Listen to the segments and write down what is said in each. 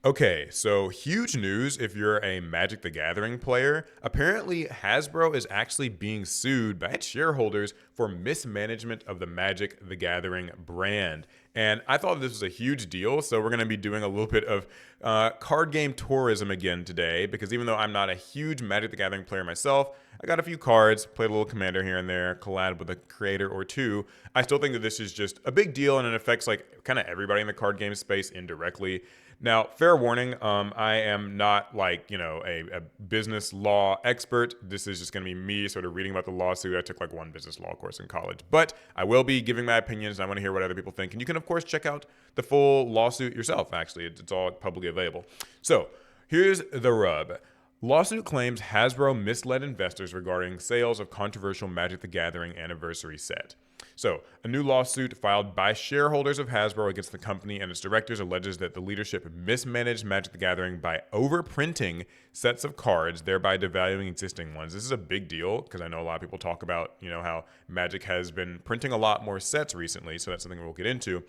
Okay, so huge news if you're a Magic the Gathering player. Apparently, Hasbro is actually being sued by its shareholders for mismanagement of the Magic the Gathering brand. And I thought this was a huge deal, so we're going to be doing a little bit of card game tourism again today, because even though I'm not a huge Magic the Gathering player myself, I got a few cards, played a little Commander here and there, collabed with a creator or two. I still think that this is just a big deal and it affects like kind of everybody in the card game space indirectly. Now, fair warning, I am not like, a business law expert. This is just going to be me sort of reading about the lawsuit. I took like one business law course in college, but I will be giving my opinions and I want to hear what other people think. And you can, of course, check out the full lawsuit yourself, actually. It's all publicly available. So here's the rub. Lawsuit claims Hasbro misled investors regarding sales of controversial Magic the Gathering anniversary set. So, a new lawsuit filed by shareholders of Hasbro against the company and its directors alleges that the leadership mismanaged Magic the Gathering by overprinting sets of cards, thereby devaluing existing ones. This is a big deal because I know a lot of people talk about, how Magic has been printing a lot more sets recently, so that's something we'll get into.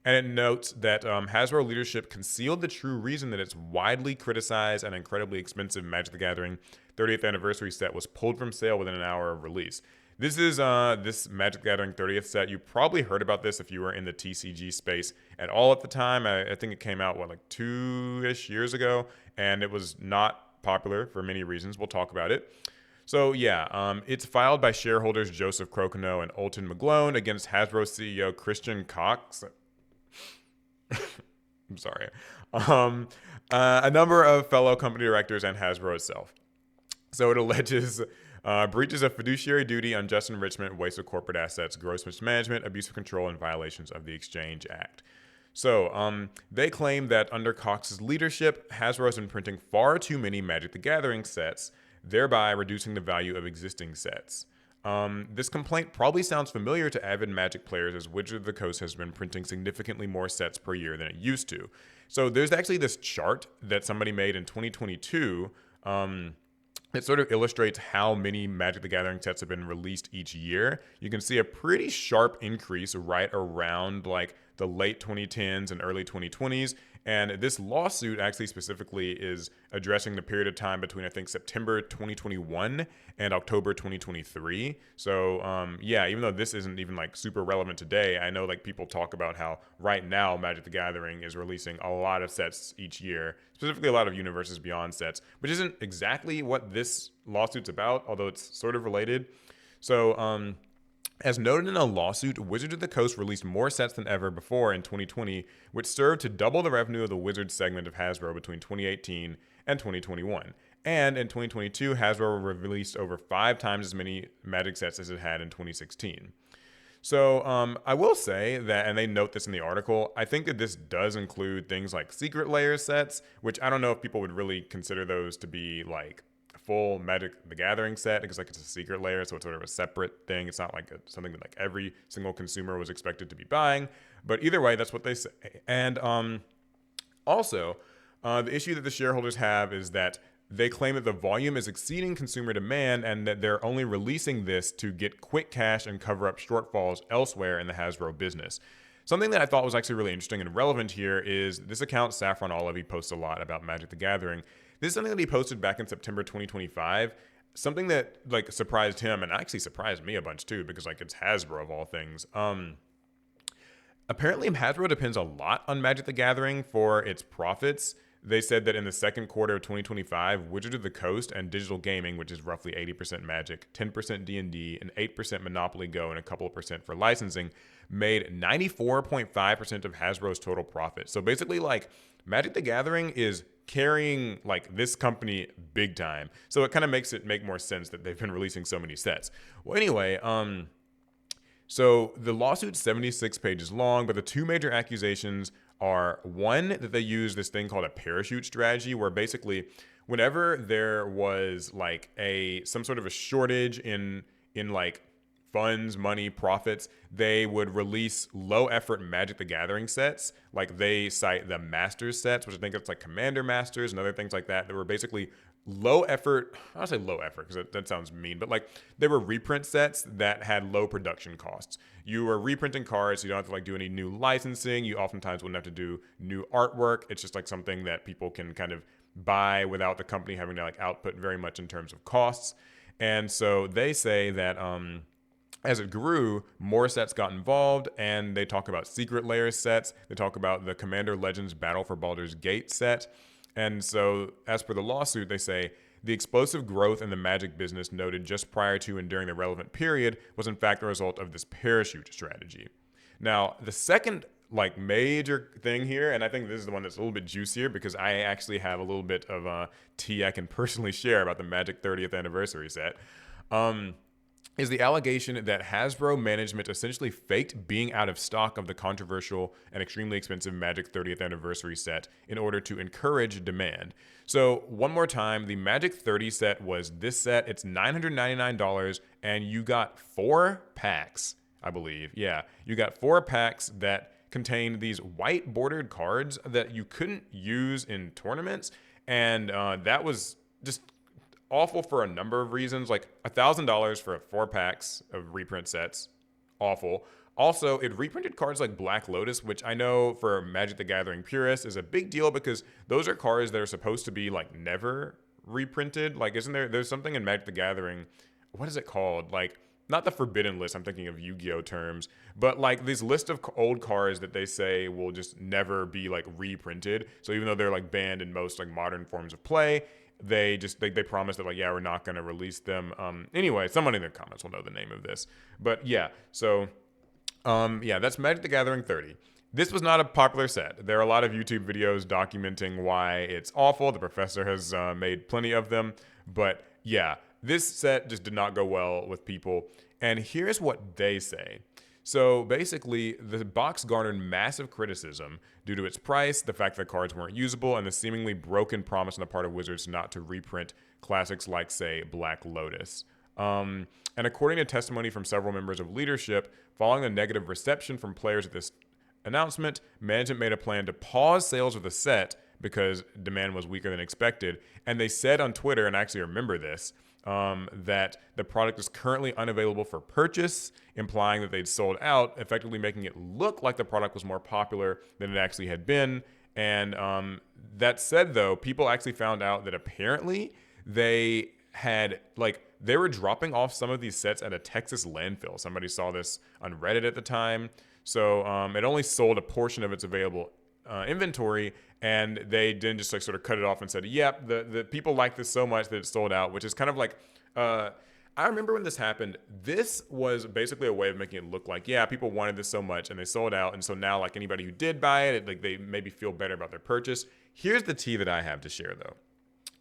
And it notes that Hasbro leadership concealed the true reason that its widely criticized and incredibly expensive Magic the Gathering 30th anniversary set was pulled from sale within an hour of release. This is this Magic the Gathering 30th set. You probably heard about this if you were in the TCG space at all at the time. I think it came out, like 2-ish years ago, and it was not popular for many reasons. We'll talk about it. So yeah, it's filed by shareholders Joseph Crocono and Olton McGlone against Hasbro CEO Christian Cox. I'm sorry. A number of fellow company directors and Hasbro itself. So it alleges breaches of fiduciary duty, unjust enrichment, waste of corporate assets, gross mismanagement, abuse of control, and violations of the Exchange Act. So they claim that under Cox's leadership, Hasbro has been printing far too many Magic the Gathering sets, thereby reducing the value of existing sets. This complaint probably sounds familiar to avid Magic players, as Wizards of the Coast has been printing significantly more sets per year than it used to. So there's actually this chart that somebody made in 2022 it sort of illustrates how many Magic the Gathering sets have been released each year. You can see a pretty sharp increase right around like the late 2010s and early 2020s. And this lawsuit actually specifically is addressing the period of time between, I think, September 2021 and October 2023. So, yeah, even though this isn't even like super relevant today, I know like people talk about how right now Magic the Gathering is releasing a lot of sets each year, specifically a lot of Universes Beyond sets, which isn't exactly what this lawsuit's about, although it's sort of related. So, as noted in a lawsuit, Wizards of the Coast released more sets than ever before in 2020, which served to double the revenue of the Wizards segment of Hasbro between 2018 and 2021. And in 2022, Hasbro released over 5 times as many Magic sets as it had in 2016. So I will say that, and they note this in the article, I think that this does include things like secret layer sets, which I don't know if people would really consider those to be like full Magic the Gathering set, because like it's a secret layer, so it's sort of a separate thing. It's not like something that like every single consumer was expected to be buying. But either way, that's what they say. And also, the issue that the shareholders have is that they claim that the volume is exceeding consumer demand and that they're only releasing this to get quick cash and cover up shortfalls elsewhere in the Hasbro business. Something that I thought was actually really interesting and relevant here is this account, Saffron Olive, he posts a lot about Magic the Gathering. This is something that he posted back in September 2025. Something that like surprised him and actually surprised me a bunch too, because like it's Hasbro of all things. Apparently, Hasbro depends a lot on Magic the Gathering for its profits. They said that in the second quarter of 2025, Wizards of the Coast and digital gaming, which is roughly 80% Magic, 10% D&D, and 8% Monopoly Go, and a couple of percent for licensing, made 94.5% of Hasbro's total profit. So basically, like, Magic the Gathering is carrying like this company big time. So it kind of makes it make more sense that they've been releasing so many sets. Well, anyway, so the lawsuit's 76 pages long, but the two major accusations are one, that they use this thing called a parachute strategy, where basically whenever there was like some sort of a shortage in like funds, money, profits, they would release low effort Magic the Gathering sets. Like they cite the Masters sets, which I think it's like Commander Masters and other things like that were basically low effort. I don't say low effort because that sounds mean, but like they were reprint sets that had low production costs. You were reprinting cards, so you don't have to like do any new licensing. You oftentimes wouldn't have to do new artwork. It's just like something that people can kind of buy without the company having to like output very much in terms of costs. And so they say that as it grew, more sets got involved, and they talk about Secret Lair sets. They talk about the Commander Legends Battle for Baldur's Gate set. And so, as per the lawsuit, they say the explosive growth in the Magic business noted just prior to and during the relevant period was in fact the result of this parachute strategy. Now, the second like major thing here, and I think this is the one that's a little bit juicier because I actually have a little bit of tea I can personally share about the Magic 30th anniversary set. Is the allegation that Hasbro management essentially faked being out of stock of the controversial and extremely expensive Magic 30th anniversary set in order to encourage demand. So one more time, the Magic 30 set was this set. It's $999 and you got 4 packs, I believe. Yeah, you got 4 packs that contained these white bordered cards that you couldn't use in tournaments. And that was just awful for a number of reasons. Like $1,000 for 4 packs of reprint sets, awful. Also, it reprinted cards like Black Lotus, which I know for Magic the Gathering purists is a big deal because those are cards that are supposed to be like never reprinted. Like, isn't there's something in Magic the Gathering, what is it called? Like, not the forbidden list, I'm thinking of Yu-Gi-Oh terms, but like this list of old cards that they say will just never be like reprinted. So even though they're like banned in most like modern forms of play, they promise that like, yeah, we're not going to release them. Anyway, someone in the comments will know the name of this, but yeah. So yeah, that's Magic the Gathering 30. This was not a popular set. There are a lot of YouTube videos documenting why it's awful. The professor has made plenty of them, but yeah, this set just did not go well with people. And here's what they say. So basically, the box garnered massive criticism due to its price, the fact that cards weren't usable, and the seemingly broken promise on the part of Wizards not to reprint classics like, say, Black Lotus. And according to testimony from several members of leadership, following the negative reception from players at this announcement, management made a plan to pause sales of the set because demand was weaker than expected. And they said on Twitter, and I actually remember this, that the product is currently unavailable for purchase, implying that they'd sold out, effectively making it look like the product was more popular than it actually had been. And that said, though, people actually found out that apparently they were dropping off some of these sets at a Texas landfill. Somebody saw this on Reddit at the time. So it only sold a portion of its available inventory, and they didn't just like sort of cut it off and said, yep, the people like this so much that it sold out, which is kind of like, I remember when this happened, this was basically a way of making it look like, yeah, people wanted this so much and they sold out. And so now like anybody who did buy it, like they maybe feel better about their purchase. Here's the tea that I have to share though.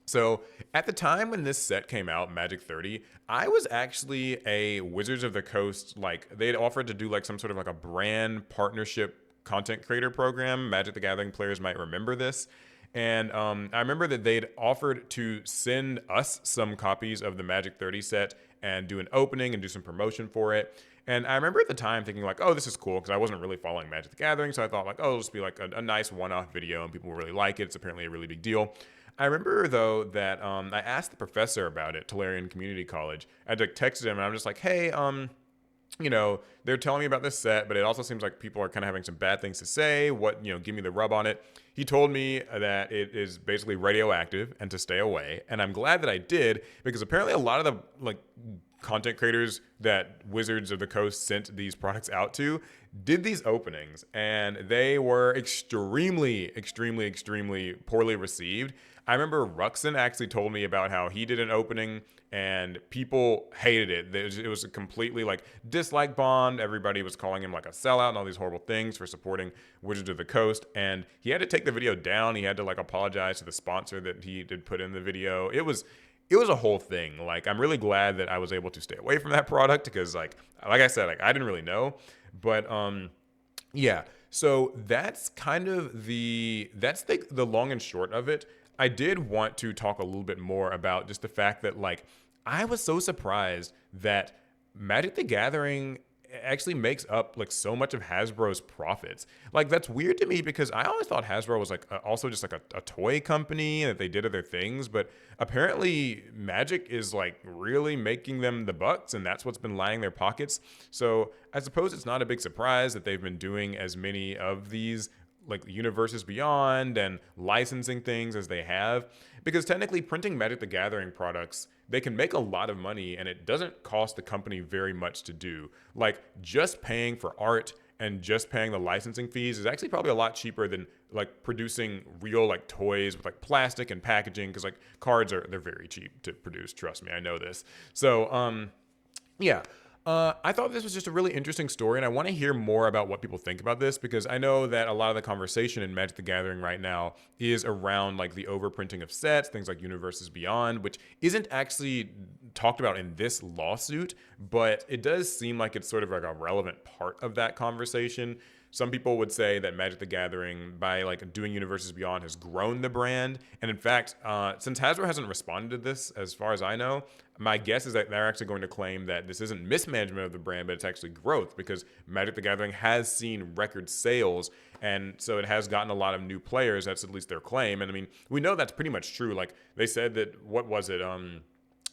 So at the time when this set came out, Magic 30, I was actually a Wizards of the Coast, like they had offered to do like some sort of like a brand partnership content creator program. Magic the Gathering players might remember this. And I remember that they'd offered to send us some copies of the Magic 30 set and do an opening and do some promotion for it. And I remember at the time thinking like, oh, this is cool, because I wasn't really following Magic the Gathering. So I thought like, oh, it'll just be like a nice one-off video and people will really like it. It's apparently a really big deal. I remember, though, that I asked the professor about it, Tolarian Community College. I texted him, and I'm just like, hey, you know, they're telling me about this set, but it also seems like people are kind of having some bad things to say. What, you know, give me the rub on it. He told me that it is basically radioactive and to stay away. And I'm glad that I did, because apparently a lot of the, like, content creators that Wizards of the Coast sent these products out to did these openings, and they were extremely poorly received. I remember Ruxin actually told me about how he did an opening and people hated it. It was a completely like dislike bombed. Everybody was calling him like a sellout and all these horrible things for supporting Wizards of the Coast. And he had to take the video down. He had to like apologize to the sponsor that he did put in the video. It was a whole thing. Like, I'm really glad that I was able to stay away from that product because like I said, like I didn't really know, but yeah. So that's kind of the long and short of it. I did want to talk a little bit more about just the fact that like I was so surprised that Magic the Gathering actually makes up like so much of Hasbro's profits. Like that's weird to me because I always thought Hasbro was like also just like a toy company and that they did other things, but apparently Magic is like really making them the bucks and that's what's been lining their pockets. So I suppose it's not a big surprise that they've been doing as many of these like universes beyond and licensing things as they have, because technically printing Magic the Gathering products, they can make a lot of money and it doesn't cost the company very much to do. Like just paying for art and just paying the licensing fees is actually probably a lot cheaper than like producing real like toys with like plastic and packaging, because like cards they're very cheap to produce, trust me, I know this. So yeah. I thought this was just a really interesting story, and I want to hear more about what people think about this, because I know that a lot of the conversation in Magic the Gathering right now is around like the overprinting of sets, things like Universes Beyond, which isn't actually talked about in this lawsuit, but it does seem like it's sort of like a relevant part of that conversation. Some people would say that Magic the Gathering, by like doing Universes Beyond, has grown the brand. And in fact, since Hasbro hasn't responded to this, as far as I know, my guess is that they're actually going to claim that this isn't mismanagement of the brand, but it's actually growth, because Magic the Gathering has seen record sales. And so it has gotten a lot of new players. That's at least their claim. And I mean, we know that's pretty much true. Like they said that, what was it?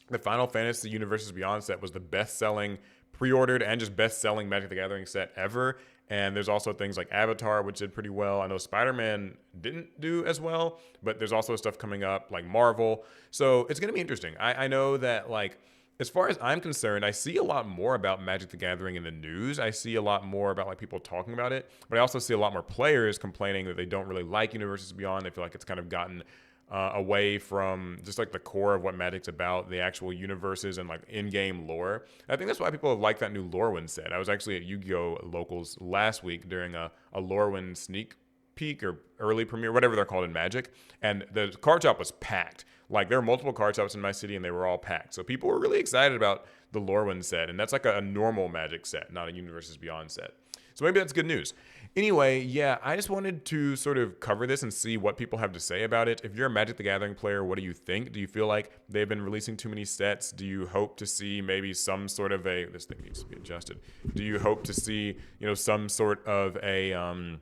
The Final Fantasy Universes Beyond set was the best-selling pre-ordered and just best-selling Magic the Gathering set ever. And there's also things like Avatar, which did pretty well. I know Spider-Man didn't do as well, but there's also stuff coming up like Marvel. So it's going to be interesting. I know that, like, as far as I'm concerned, I see a lot more about Magic the Gathering in the news. I see a lot more about like people talking about it, but I also see a lot more players complaining that they don't really like Universes Beyond. They feel like it's kind of gotten away from just like the core of what Magic's about, the actual universes and like in-game lore. And I think that's why people like that new Lorwyn set. I was actually at Yu-Gi-Oh! Locals last week during a Lorwyn sneak peek or early premiere, whatever they're called in Magic, and the card shop was packed. Like there were multiple card shops in my city and they were all packed. So people were really excited about the Lorwyn set, and that's like a normal Magic set, not a Universes Beyond set. So maybe that's good news. Anyway, yeah, I just wanted to sort of cover this and see what people have to say about it. If you're a Magic the Gathering player, what do you think? Do you feel like they've been releasing too many sets? Do you hope to see maybe some sort of this thing needs to be adjusted. Do you hope to see, some sort of a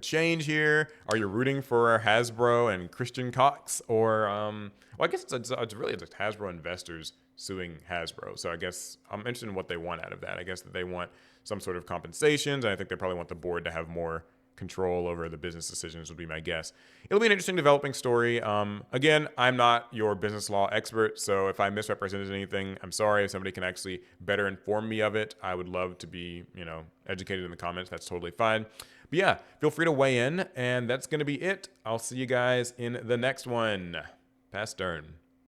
change here? Are you rooting for Hasbro and Christian Cox, or well, I guess it's really just Hasbro investors suing Hasbro. So I guess I'm interested in what they want out of that. I guess that they want some sort of compensations, and I think they probably want the board to have more control over the business decisions, would be my guess. It'll be an interesting developing story. Again, I'm not your business law expert, so if I misrepresented anything, I'm sorry. If somebody can actually better inform me of it, I would love to be, educated in the comments. That's totally fine. But yeah, feel free to weigh in, and that's going to be it. I'll see you guys in the next one. Pass turn.